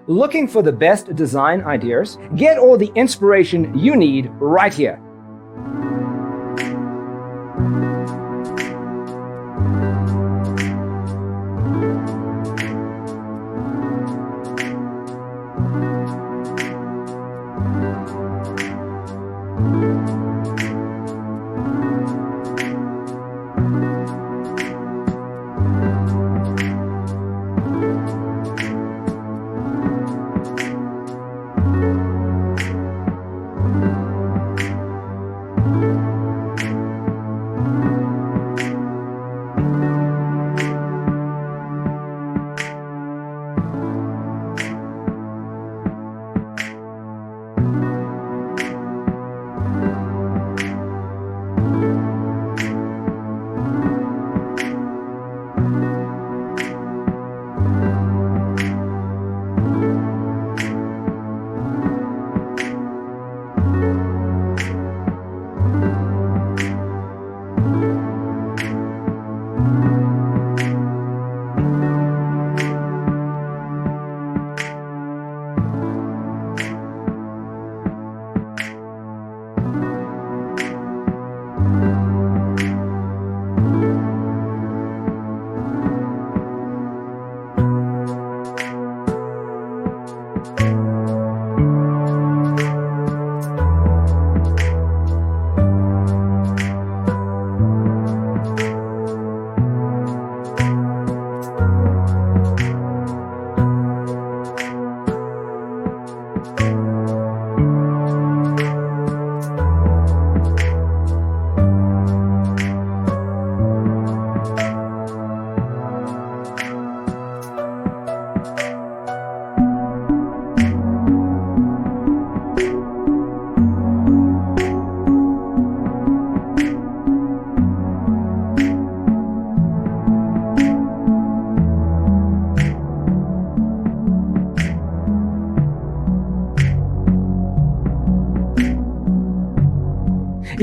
Looking for the best design ideas? Get all the inspiration you need right here.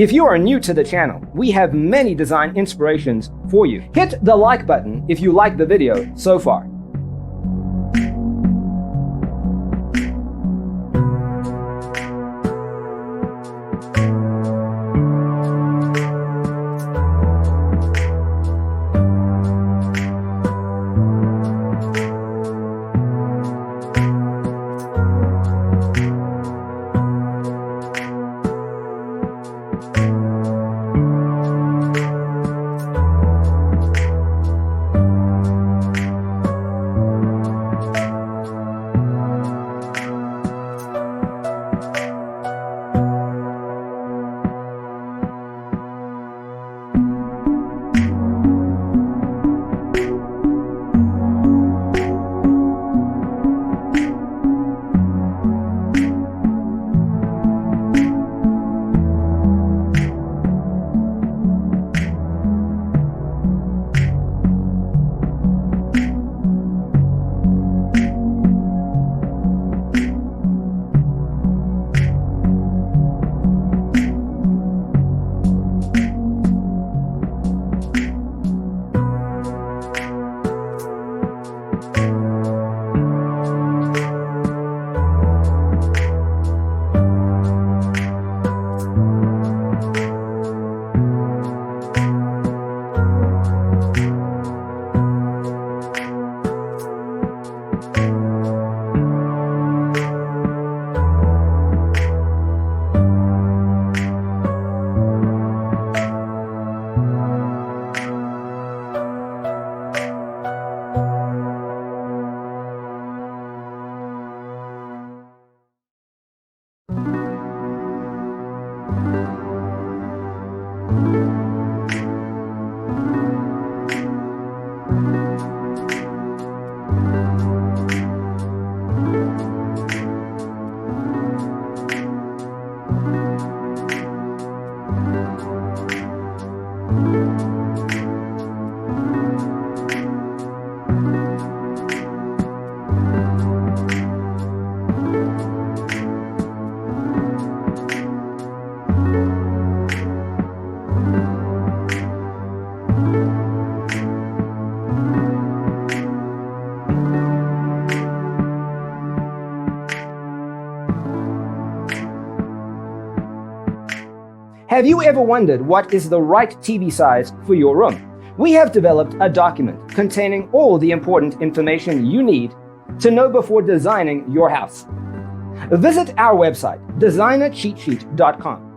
If you are new to the channel, we have many design inspirations for you. Hit the like button if you like the video so far. Have you ever wondered what is the right TV size for your room? We have developed a document containing all the important information you need to know before designing your house. Visit our website, designercheatsheet.com.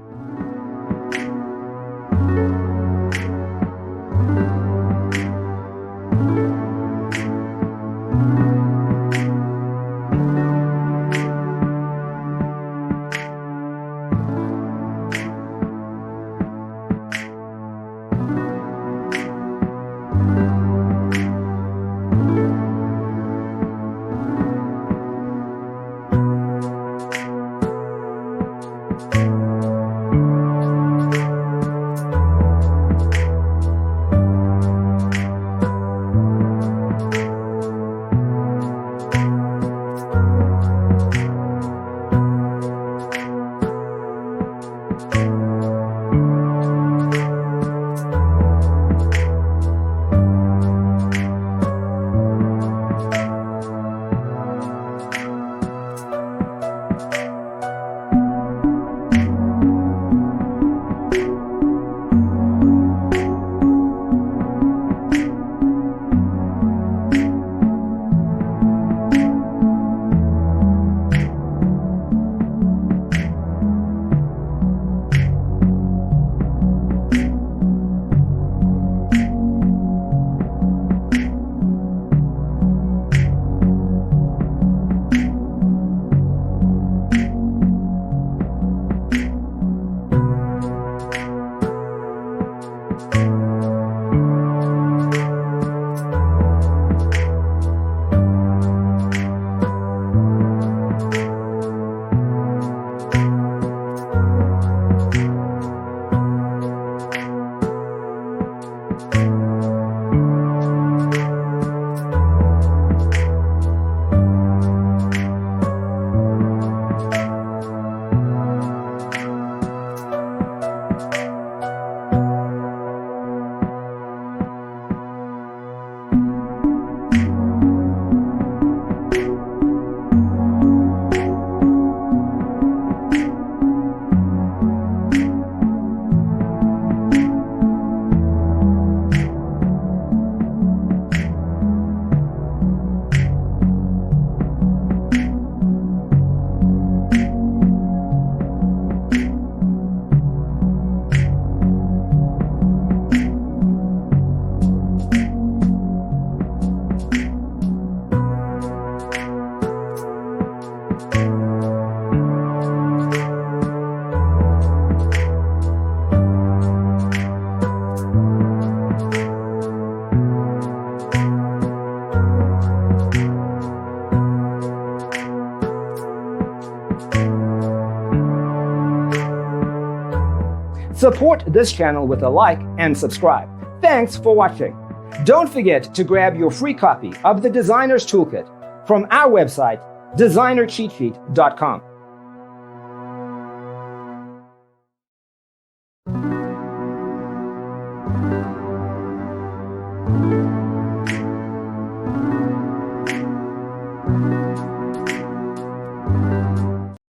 Support this channel with a like and subscribe. Thanks for watching. Don't forget to grab your free copy of the Designer's Toolkit from our website, designercheatsheet.com.